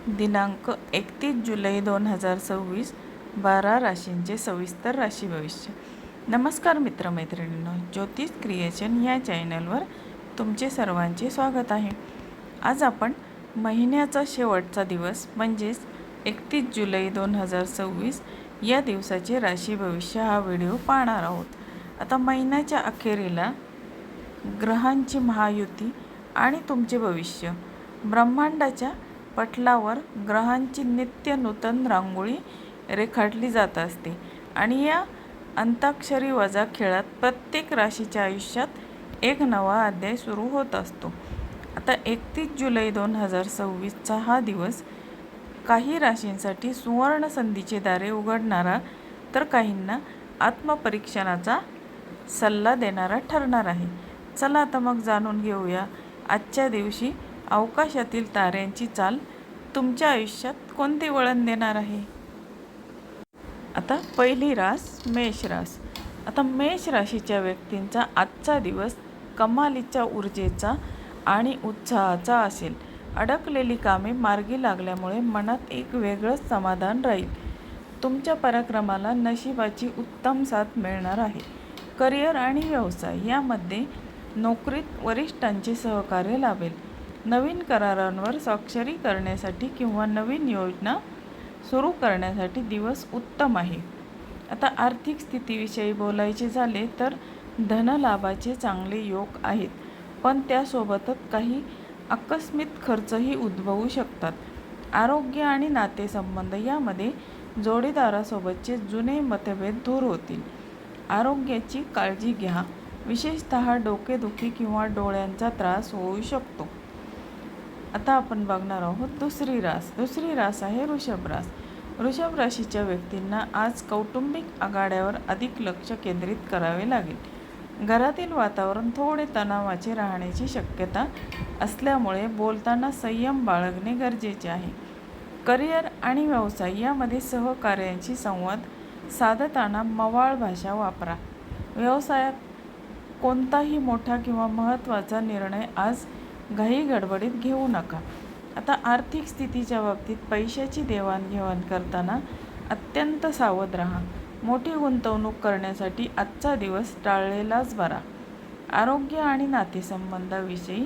दिनांक 31 जुलै 2026 12 राशींचे सविस्तर राशी भविष्य. नमस्कार मित्रमैत्रिणींनो, ज्योतिष क्रिएशन या चॅनलवर तुमचे सर्वांचे स्वागत आहे. आज आपण महिन्याचा शेवटचा दिवस म्हणजेच 31 जुलै 2026 या दिवसाचे राशी भविष्य हा व्हिडिओ पाहणार आहोत. आता महिन्याच्या अखेरीला ग्रहांची महायुती आणि तुमचे भविष्य, ब्रह्मांडाच्या पटलावर ग्रहांची नित्य नूतन रांगोळी रेखाटली जात असते आणि या अंताक्षरी वजा खेळात प्रत्येक राशीच्या आयुष्यात एक नवा अध्याय सुरू होत असतो. आता 31 जुलै 2026चा हा दिवस काही राशींसाठी सुवर्ण संधीचे दारे उघडणारा तर काहींना आत्मपरीक्षणाचा सल्ला देणारा ठरणार आहे. चला आता मग जाणून घेऊया आजच्या दिवशी अवकाशातील ताऱ्यांची चाल तुमच्या आयुष्यात कोणते वळण देणार आहे. आता पहिली रास मेष रास. आता मेष राशीच्या व्यक्तींचा आजचा दिवस कमालीच्या ऊर्जेचा आणि उत्साहाचा असेल. अडकलेली कामे मार्गी लागल्यामुळे मनात एक वेगळंच समाधान राहील. तुमच्या पराक्रमाला नशिबाची उत्तम साथ मिळणार आहे. करिअर आणि व्यवसाय यामध्ये नोकरीत वरिष्ठांचे सहकार्य लाभेल. नवीन करारांवर स्वाक्षरी करण्यासाठी किंवा नवीन योजना सुरू करण्यासाठी दिवस उत्तम आहे. आता आर्थिक स्थितीविषयी बोलायचे झाले तर धनलाभाचे चांगले योग आहेत, पण त्यासोबतच काही आकस्मिक खर्चही उद्भवू शकतात. आरोग्य आणि नातेसंबंध यामध्ये जोडीदारासोबतचे जुने मतभेद दूर होतील. आरोग्याची काळजी घ्या, विशेषतः डोकेदुखी किंवा डोळ्यांचा त्रास होऊ शकतो. आता आपण बघणार आहोत दुसरी रास. दुसरी रास आहे वृषभ रास. वृषभ राशीच्या व्यक्तींना आज कौटुंबिक आघाड्यावर अधिक लक्ष केंद्रित करावे लागेल. घरातील वातावरण थोडे तणावाचे राहण्याची शक्यता असल्यामुळे बोलताना संयम बाळगणे गरजेचे आहे. करिअर आणि व्यवसाय यामध्ये सहकार्यांशी संवाद साधताना मवाळ भाषा वापरा. व्यवसायात कोणताही मोठा किंवा महत्त्वाचा निर्णय आज घाई गडबडीत घेऊ नका. आता आर्थिक स्थितीच्या बाबतीत पैशाची देवाणघेवाण करताना अत्यंत सावध राहा. मोठी गुंतवणूक करण्यासाठी आजचा दिवस टाळलेलाच बरा. आरोग्य आणि नातेसंबंधाविषयी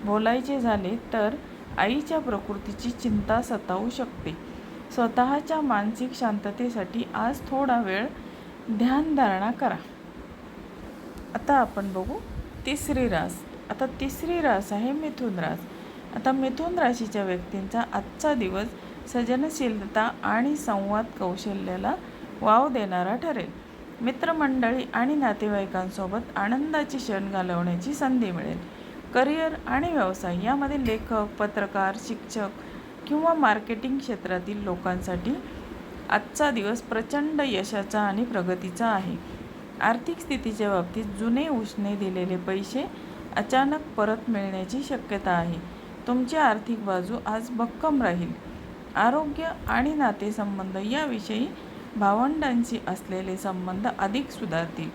बोलायचे झाले तर आईच्या प्रकृतीची चिंता सतावू शकते. स्वतःच्या मानसिक शांततेसाठी आज थोडा वेळ ध्यानधारणा करा. आता आपण बघू तिसरी रास. आता तिसरी रास आहे मिथुन रास. आता मिथुन राशीच्या व्यक्तींचा आजचा दिवस सृजनशीलता आणि संवाद कौशल्याला वाव देणारा ठरेल. मित्रमंडळी आणि नातेवाईकांसोबत आनंदाचे क्षण घालवण्याची संधी मिळेल. करिअर आणि व्यवसाय यामध्ये लेखक, पत्रकार, शिक्षक किंवा मार्केटिंग क्षेत्रातील लोकांसाठी आजचा दिवस प्रचंड यशाचा आणि प्रगतीचा आहे. आर्थिक स्थितीच्या बाबतीत जुने उसने दिलेले पैसे अचानक परत मिळण्याची शक्यता आहे. तुमची आर्थिक बाजू आज भक्कम राहील. आरोग्य आणि नातेसंबंध याविषयी भावंडांशी असलेले संबंध अधिक सुधारतील.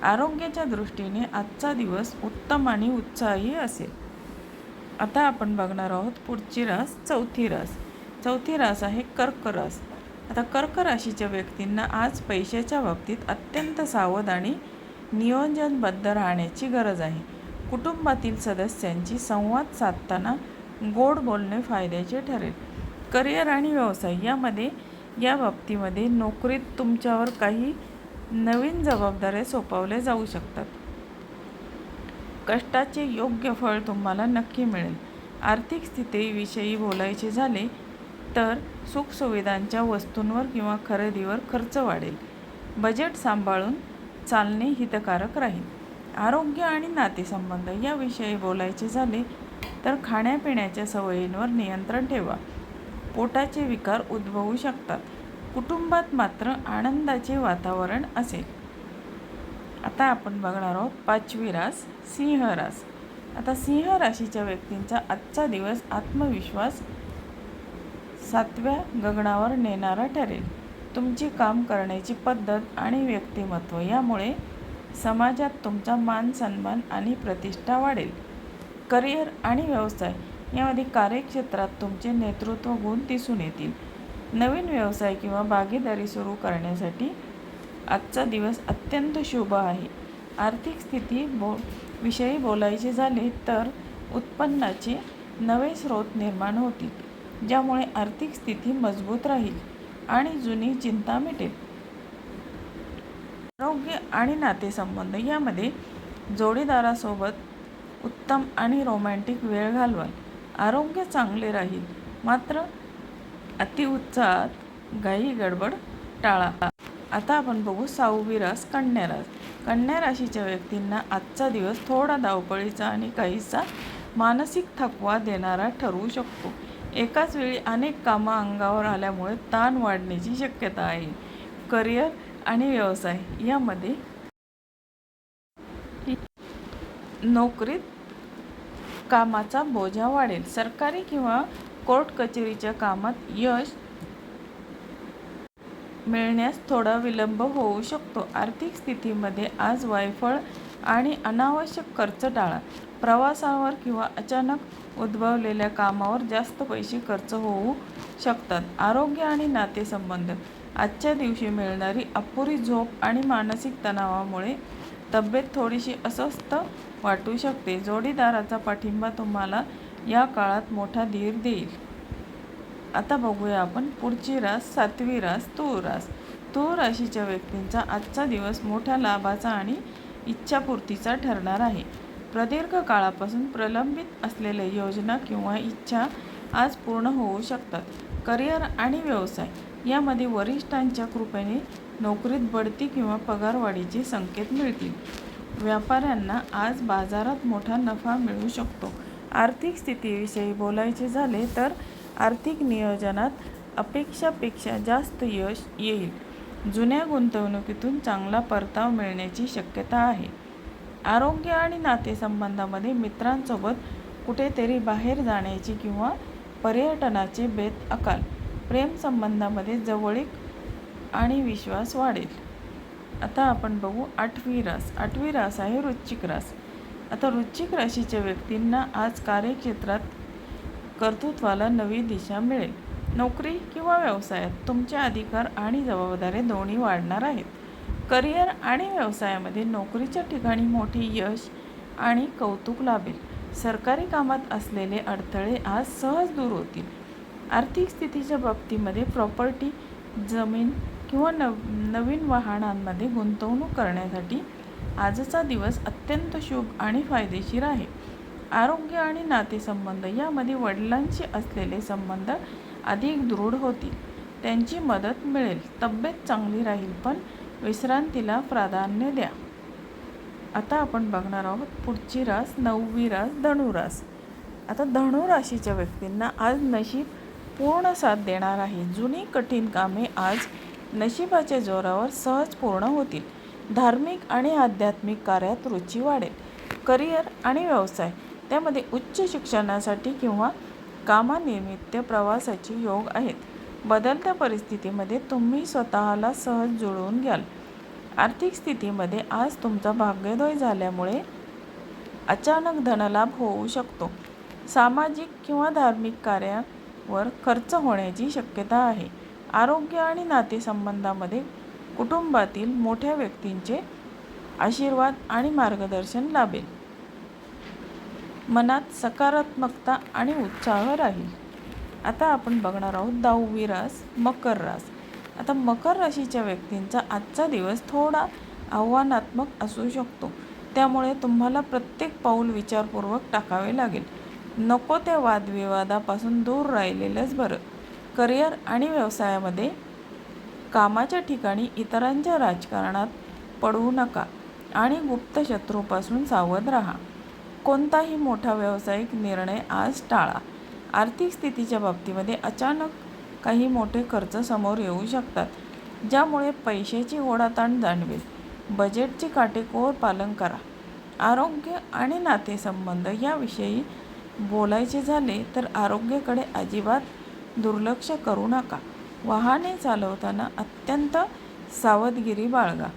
आरोग्याच्या दृष्टीने आजचा दिवस उत्तम आणि उत्साही असेल. आता आपण बघणार आहोत पुढची रास चौथी रास. चौथी रास आहे कर्क रास. आता कर्क राशीच्या व्यक्तींना आज पैशाच्या बाबतीत अत्यंत सावध आणि नियोजनबद्ध राहण्याची गरज आहे. कुटुंबातील सदस्यांशी संवाद साधताना गोड बोलणे फायद्याचे ठरेल. करिअर आणि व्यवसाय यामध्ये या बाबतीमध्ये नोकरीत तुमच्यावर काही नवीन जबाबदाऱ्या सोपवल्या जाऊ शकतात. कष्टाचे योग्य फळ तुम्हाला नक्की मिळेल. आर्थिक स्थितीविषयी बोलायचे झाले तर सुखसुविधांच्या वस्तूंवर किंवा खरेदीवर खर्च वाढेल. बजेट सांभाळून चालणे हितकारक राहील. आरोग्य आणि नातेसंबंध याविषयी बोलायचे झाले तर खाण्यापिण्याच्या सवयींवर नियंत्रण ठेवा. पोटाचे विकार उद्भवू शकतात. कुटुंबात मात्र आनंदाचे वातावरण असेल. आता आपण बघणार आहोत पाचवी रास सिंह रास. आता सिंह राशीच्या व्यक्तींचा आजचा दिवस आत्मविश्वास 7व्या गगनावर नेणारा ठरेल. तुमची काम करण्याची पद्धत आणि व्यक्तिमत्व यामुळे समाजात तुमचा मान सन्मान आणि प्रतिष्ठा वाढेल. करिअर आणि व्यवसाय यामध्ये कार्यक्षेत्रात तुमचे नेतृत्व गुण दिसून येतील. नवीन व्यवसाय किंवा भागीदारी सुरू करण्यासाठी आजचा दिवस अत्यंत शुभ आहे. आर्थिक स्थिती विषयी बोलायचे झाले तर उत्पन्नाचे नवे स्रोत निर्माण होतील, ज्यामुळे आर्थिक स्थिती मजबूत राहील आणि जुनी चिंता मिटेल. आरोग्य आणि नातेसंबंध यामध्ये जोडीदारासोबत उत्तम आणि रोमॅन्टिक वेळ घालवाल. आरोग्य चांगले राहील, मात्र अतिउत्साहात घाई गडबड टाळा. आता आपण बघू 6वी रास कन्या रास. कन्या राशीच्या व्यक्तींना आजचा दिवस थोडा धावपळीचा आणि काहीसा मानसिक थकवा देणारा ठरवू शकतो. एकाच वेळी अनेक कामं अंगावर आल्यामुळे ताण वाढण्याची शक्यता आहे. करिअर आणि व्यवसाय यामध्ये नोकरीत कामाचा बोजा वाढेल. सरकारी किंवा कोर्ट कचेरीच्या कामात यश मिळण्यास थोडा विलंब होऊ शकतो. आर्थिक स्थितीमध्ये आज वायफळ आणि अनावश्यक खर्च टाळा. प्रवासावर किंवा अचानक उद्भवलेल्या कामावर जास्त पैसे खर्च होऊ शकतात. आरोग्य आणि नातेसंबंध आजच्या दिवशी मिळणारी अपुरी झोप आणि मानसिक तणावामुळे तब्येत थोडीशी अस्वस्थ वाटू शकते. जोडीदाराचा पाठिंबा तुम्हाला या काळात मोठा धीर देईल. आता बघूया आपण पुढची रास 7वी रास तूळ रास. तूळ राशीच्या व्यक्तींचा आजचा दिवस मोठ्या लाभाचा आणि इच्छापूर्तीचा ठरणार आहे. प्रदीर्घ काळापासून प्रलंबित असलेल्या योजना किंवा इच्छा आज पूर्ण होऊ शकतात. करिअर आणि व्यवसाय यामध्ये वरिष्ठांच्या कृपेने नोकरीत बढती किंवा पगारवाढीचे संकेत मिळतील. व्यापाऱ्यांना आज बाजारात मोठा नफा मिळू शकतो. आर्थिक स्थितीविषयी बोलायचे झाले तर आर्थिक नियोजनात अपेक्षापेक्षा जास्त यश येईल. जुन्या गुंतवणुकीतून चांगला परतावा मिळण्याची शक्यता आहे. आरोग्य आणि नातेसंबंधामध्ये मित्रांसोबत कुठेतरी बाहेर जाण्याची किंवा पर्यटनाचे बेत आखाल. प्रेमसंबंधामध्ये जवळीक आणि विश्वास वाढेल. आता आपण बघू 8वी रास. 8वी रास आहे वृश्चिक रास. आता वृश्चिक राशीच्या व्यक्तींना आज कार्यक्षेत्रात कर्तृत्वाला नवी दिशा मिळेल. नोकरी किंवा व्यवसायात तुमचे अधिकार आणि जबाबदाऱ्या दोन्ही वाढणार आहेत. करिअर आणि व्यवसायामध्ये नोकरीच्या ठिकाणी मोठे यश आणि कौतुक लाभेल. सरकारी कामात असलेले अडथळे आज सहज दूर होतील. आर्थिक स्थितीच्या बाबतीमध्ये प्रॉपर्टी, जमीन किंवा नवीन वाहनांमध्ये गुंतवणूक करण्यासाठी आजचा दिवस अत्यंत शुभ आणि फायदेशीर आहे. आरोग्य आणि नातेसंबंध यामध्ये वडिलांशी असलेले संबंध अधिक दृढ होतील. त्यांची मदत मिळेल. तब्येत चांगली राहील, पण विश्रांतीला प्राधान्य द्या. आता आपण बघणार आहोत पुढची रास 9वी रास धनुरास. आता धनु राशीच्या व्यक्तींना आज नशीब पूर्ण साथ देणार आहे. जुनी कठीण कामे आज नशिबाच्या जोरावर सहज पूर्ण होतील. धार्मिक आणि आध्यात्मिक कार्यात रुची वाढेल. करिअर आणि व्यवसाय त्यामध्ये उच्च शिक्षणासाठी किंवा कामानिमित्त प्रवासाचे योग आहेत. बदलत्या परिस्थितीमध्ये तुम्ही स्वतःला सहज जुळवून घ्याल. आर्थिक स्थितीमध्ये आज तुमचा भाग्योदय झाल्यामुळे अचानक धनलाभ होऊ शकतो. सामाजिक किंवा धार्मिक कार्यावर खर्च होण्याची शक्यता आहे. आरोग्य आणि नातेसंबंधामध्ये कुटुंबातील मोठ्या व्यक्तींचे आशीर्वाद आणि मार्गदर्शन लाभेल. मनात सकारात्मकता आणि उत्साह राहील. आता आपण बघणार आहोत 10वी रास मकर रास. आता मकर राशीच्या व्यक्तींचा आजचा दिवस थोडा आव्हानात्मक असू शकतो. त्यामुळे तुम्हाला प्रत्येक पाऊल विचारपूर्वक टाकावे लागेल. नको त्या वादविवादापासून दूर राहिलेलंच बरं. करिअर आणि व्यवसायामध्ये कामाच्या ठिकाणी इतरांच्या राजकारणात पडू नका आणि गुप्त शत्रूपासून सावध राहा. कोणताही मोठा व्यावसायिक निर्णय आज टाळा. आर्थिक स्थितीच्या बाबतीमध्ये अचानक काही मोठे खर्च समोर येऊ शकतात, ज्यामुळे पैशाची ओढाताण जाणवेल. बजेटचे काटेकोर पालन करा. आरोग्य आणि नातेसंबंध याविषयी बोलायचे झाले तर आरोग्याकडे अजिबात दुर्लक्ष करू नका. वाहने चालवताना अत्यंत सावधगिरी बाळगा.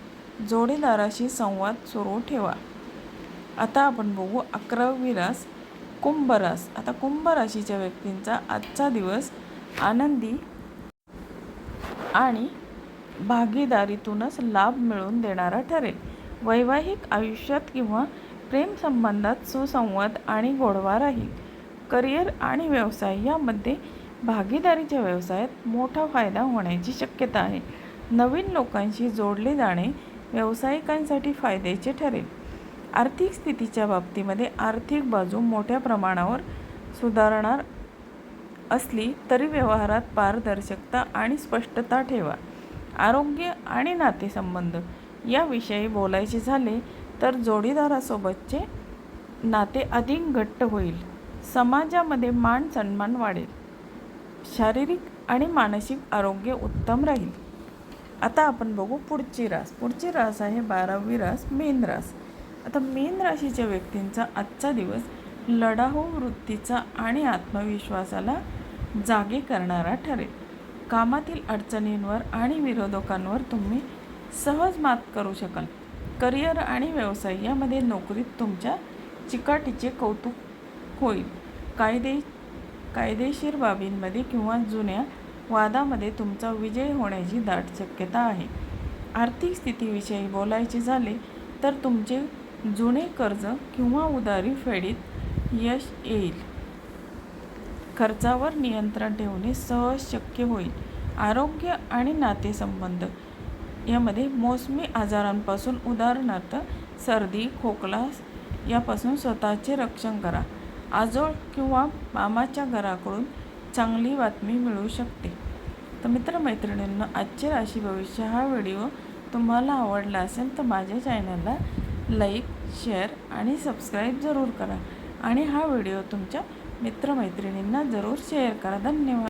जोडीदाराशी संवाद सुरू ठेवा. आता आपण बघू 11वी रास कुंभ रास. आता कुंभ राशीच्या व्यक्तींचा आजचा दिवस आनंदी आणि भागीदारीतूनच लाभ मिळवून देणारा ठरेल. वैवाहिक आयुष्यात किंवा प्रेमसंबंधात सुसंवाद आणि गोडवा राहील. करिअर आणि व्यवसाय यामध्ये भागीदारीच्या व्यवसायात मोठा फायदा होण्याची शक्यता आहे. नवीन लोकांशी जोडले जाणे व्यावसायिकांसाठी फायद्याचे ठरेल. आर्थिक स्थितीच्या बाबतीमध्ये आर्थिक बाजू मोठ्या प्रमाणावर सुधारणार असली तरी व्यवहारात पारदर्शकता आणि स्पष्टता ठेवा. आरोग्य आणि नातेसंबंध याविषयी बोलायचे झाले तर जोडीदारासोबतचे नाते अधिक घट्ट होईल. समाजामध्ये मान सन्मान वाढेल. शारीरिक आणि मानसिक आरोग्य उत्तम राहील. आता आपण बघू पुढची रास. पुढची रास आहे 12वी रास, मीन रास. आता मीन राशीच्या व्यक्तींचा आजचा दिवस लढाऊ वृत्तीचा आणि आत्मविश्वासाला जागे करणारा ठरेल. कामातील अडचणींवर आणि विरोधकांवर तुम्ही सहज मात करू शकाल. करिअर आणि व्यवसाय यामध्ये नोकरीत तुमच्या चिकाटीचे कौतुक होईल. कायदेशीर बाबींमध्ये किंवा जुन्या वादामध्ये तुमचा विजय होण्याची दाट शक्यता आहे. आर्थिक स्थितीविषयी बोलायचे झाले तर तुमचे जुने कर्ज किंवा उधारी फेडीत यश येईल. खर्चावर नियंत्रण ठेवणे सहज शक्य होईल. आरोग्य आणि नातेसंबंध यामध्ये मोसमी आजारांपासून उदाहरणार्थ सर्दी, खोकला यापासून स्वतःचे रक्षण करा. आजोळ किंवा मामाच्या घराकडून चांगली बातमी मिळू शकते. तर मित्रमैत्रिणींना आजचे राशी भविष्य हा व्हिडिओ तुम्हाला आवडला असेल तर माझ्या चॅनलला लाईक, शेअर आणि सबस्क्राईब जरूर करा आणि हा व्हिडिओ तुमच्या मित्रमैत्रिणींना जरूर शेअर करा. धन्यवाद.